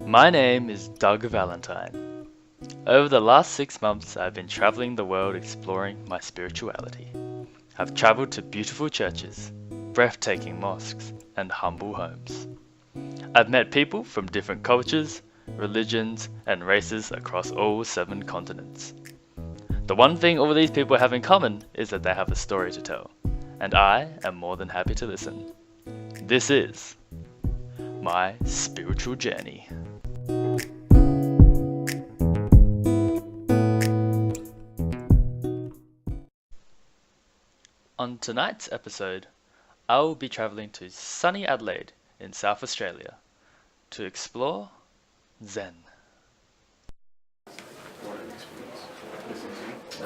My name is Doug Valentine. Over the last 6 months, I've been traveling the world exploring my spirituality. I've traveled to beautiful churches, breathtaking mosques, and humble homes. I've met people from different cultures, religions, and races across all 7 continents. The one thing all these people have in common is that they have a story to tell, and I am more than happy to listen. This is my spiritual journey. On tonight's episode, I will be travelling to sunny Adelaide in South Australia to explore Zen.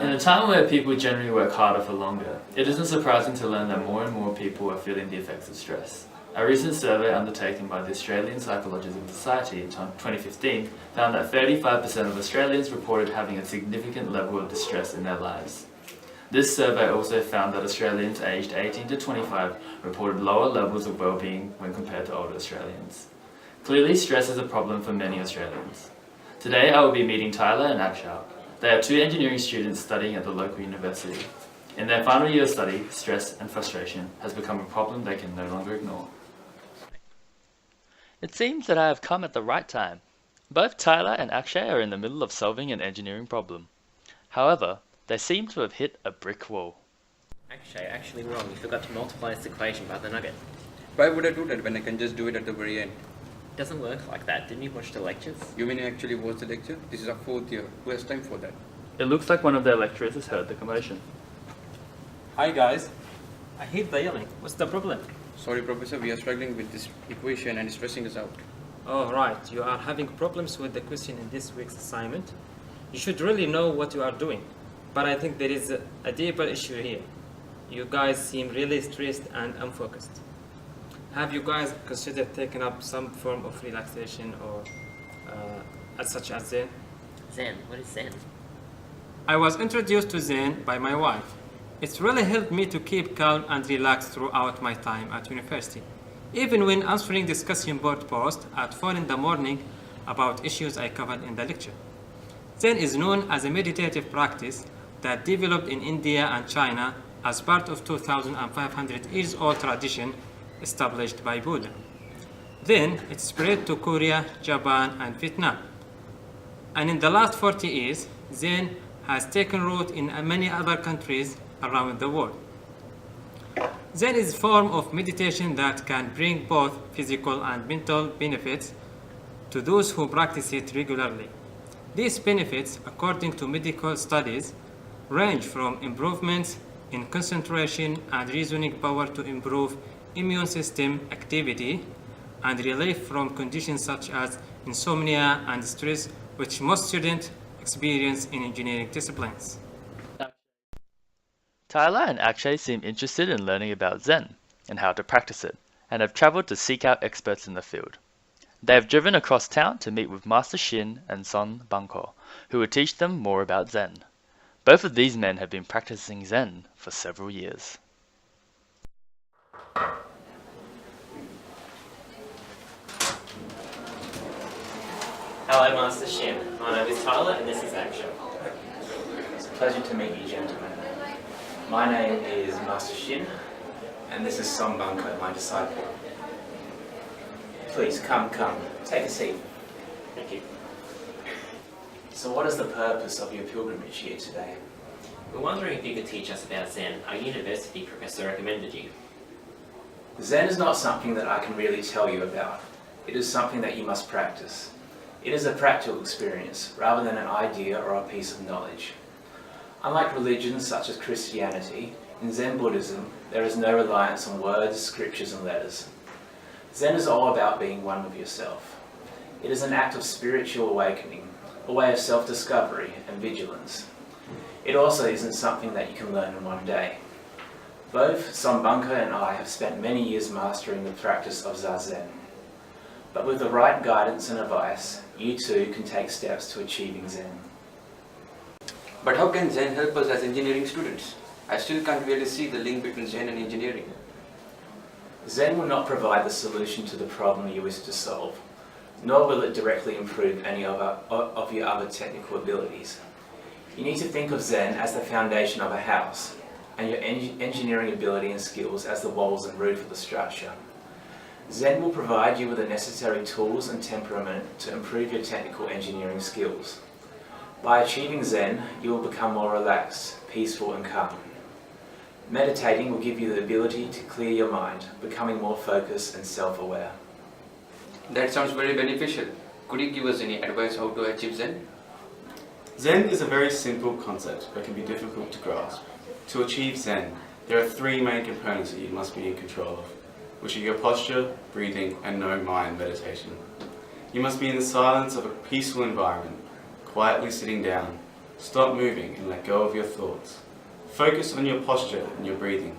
In a time where people generally work harder for longer, it isn't surprising to learn that more and more people are feeling the effects of stress. A recent survey undertaken by the Australian Psychological Society in 2015 found that 35% of Australians reported having a significant level of distress in their lives. This survey also found that Australians aged 18 to 25 reported lower levels of well-being when compared to older Australians. Clearly, stress is a problem for many Australians. Today I will be meeting Tyler and Akshay. They are 2 engineering students studying at the local university. In their final year of study, stress and frustration has become a problem they can no longer ignore. It seems that I have come at the right time. Both Tyler and Akshay are in the middle of solving an engineering problem. However, they seem to have hit a brick wall. Akshay, actually wrong. You forgot to multiply this equation by the nugget. Why would I do that when I can just do it at the very end? It doesn't work like that. Didn't you watch the lectures? You mean you actually watched the lecture? This is our 4th year. Who has time for that? It looks like one of their lecturers has heard the commotion. Hi guys, I hate the yelling. What's the problem? Sorry, Professor, we are struggling with this equation and it's stressing us out. Oh right, you are having problems with the question in this week's assignment. You should really know what you are doing. But I think there is a deeper issue here. You guys seem really stressed and unfocused. Have you guys considered taking up some form of relaxation or such as Zen? Zen? What is Zen? I was introduced to Zen by my wife. It's really helped me to keep calm and relaxed throughout my time at university, even when answering discussion board posts at 4 in the morning about issues I covered in the lecture. Zen is known as a meditative practice that developed in India and China as part of 2,500 years old tradition established by Buddha. Then it spread to Korea, Japan, and Vietnam. And in the last 40 years, Zen has taken root in many other countries around the world. Zen is a form of meditation that can bring both physical and mental benefits to those who practice it regularly. These benefits, according to medical studies, range from improvements in concentration and reasoning power to improve immune system activity and relief from conditions such as insomnia and stress, which most students experience in engineering disciplines. Tyler and Akshay seem interested in learning about Zen and how to practice it, and have travelled to seek out experts in the field. They have driven across town to meet with Master Shin and Son Bunko, who will teach them more about Zen. Both of these men have been practicing Zen for several years. Hello, Master Shin. My name is Tyler and this is Akshay. It's a pleasure to meet you, gentlemen. My name is Master Shin, and this is Son Bunko, my disciple. Please, come, take a seat. Thank you. So what is the purpose of your pilgrimage here today? We're wondering if you could teach us about Zen. Our university professor recommended you. Zen is not something that I can really tell you about. It is something that you must practice. It is a practical experience, rather than an idea or a piece of knowledge. Unlike religions such as Christianity, in Zen Buddhism, there is no reliance on words, scriptures and letters. Zen is all about being one with yourself. It is an act of spiritual awakening, a way of self-discovery and vigilance. It also isn't something that you can learn in one day. Both Son Bunko and I have spent many years mastering the practice of Zazen. But with the right guidance and advice, you too can take steps to achieving Zen. But how can Zen help us as engineering students? I still can't really see the link between Zen and engineering. Zen will not provide the solution to the problem you wish to solve, nor will it directly improve any of your other technical abilities. You need to think of Zen as the foundation of a house, and your engineering ability and skills as the walls and roof of the structure. Zen will provide you with the necessary tools and temperament to improve your technical engineering skills. By achieving Zen, you will become more relaxed, peaceful and calm. Meditating will give you the ability to clear your mind, becoming more focused and self-aware. That sounds very beneficial. Could you give us any advice how to achieve Zen? Zen is a very simple concept but can be difficult to grasp. To achieve Zen, there are three main components that you must be in control of, which are your posture, breathing and no mind meditation. You must be in the silence of a peaceful environment, quietly sitting down, stop moving and let go of your thoughts. Focus on your posture and your breathing.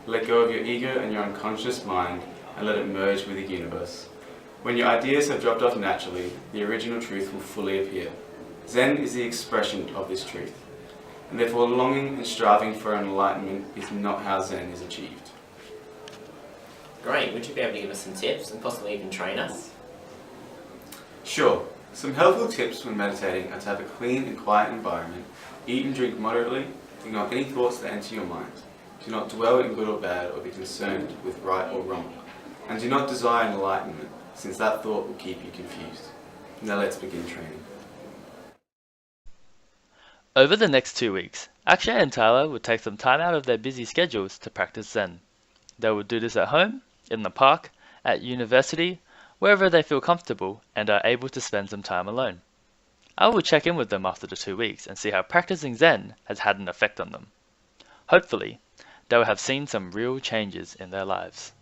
Let go of your ego and your unconscious mind and let it merge with the universe. When your ideas have dropped off naturally, the original truth will fully appear. Zen is the expression of this truth, and therefore longing and striving for enlightenment is not how Zen is achieved. Great, would you be able to give us some tips and possibly even train us? Sure, some helpful tips when meditating are to have a clean and quiet environment, eat and drink moderately, ignore any thoughts that enter your mind. Do not dwell in good or bad or be concerned with right or wrong. And do not desire enlightenment, since that thought will keep you confused. Now let's begin training. Over the next 2 weeks, Akshay and Tyler will take some time out of their busy schedules to practice Zen. They will do this at home, in the park, at university, wherever they feel comfortable and are able to spend some time alone. I will check in with them after the 2 weeks and see how practicing Zen has had an effect on them. Hopefully, they will have seen some real changes in their lives.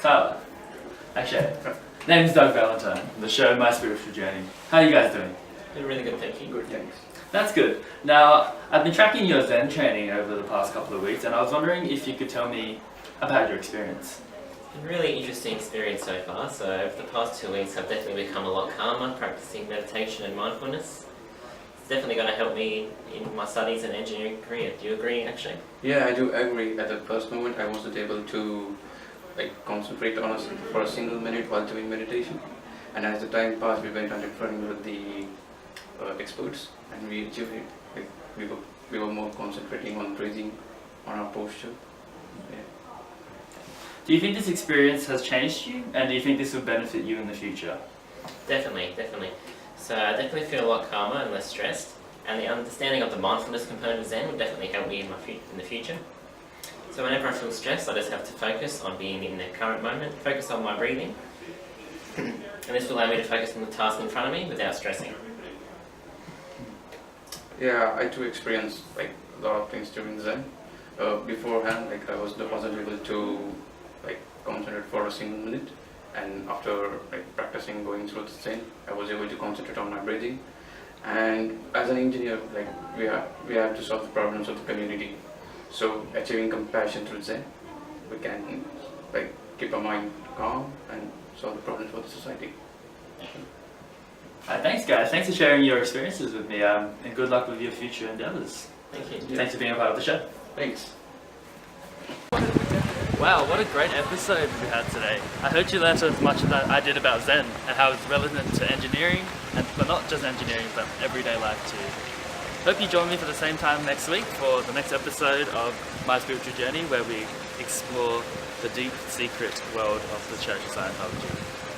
Tyler, Akshay, name's Doug Valentine, from the show My Spiritual Journey. How are you guys doing? Doing really good, thank you. Good, thanks. That's good. Now, I've been tracking your Zen training over the past couple of weeks, and I was wondering if you could tell me about your experience. It's been a really interesting experience so far. So over the past 2 weeks, I've definitely become a lot calmer, practicing meditation and mindfulness. It's definitely going to help me in my studies and engineering career. Do you agree, actually? Yeah, I do agree. At the first moment, I wasn't able to concentrate on for a single minute while doing meditation. And as the time passed, we went on different with the experts, and we achieved it. We were more concentrating on breathing, on our posture. Yeah. Do you think this experience has changed you, and do you think this will benefit you in the future? Definitely, definitely. So I definitely feel a lot calmer and less stressed, and the understanding of the mindfulness component of Zen will definitely help me in the future. So whenever I feel stressed, I just have to focus on being in the current moment, focus on my breathing, and this will allow me to focus on the task in front of me without stressing. Yeah, I too experienced a lot of things during Zen. Beforehand, I wasn't able to concentrate for a single minute, and after practicing going through the Zen, I was able to concentrate on my breathing. And as an engineer, we have to solve the problems of the community. So achieving compassion through Zen, we can keep our mind calm and solve the problems for the society. Thanks guys, thanks for sharing your experiences with me, and good luck with your future endeavours. Thank you. Yeah. Thanks for being a part of the show. Thanks. Wow, what a great episode we had today. I hope you learned as much as I did about Zen and how it's relevant to engineering, but not just engineering, but everyday life too. Hope you join me for the same time next week for the next episode of My Spiritual Journey, where we explore the deep secret world of the Church of Scientology.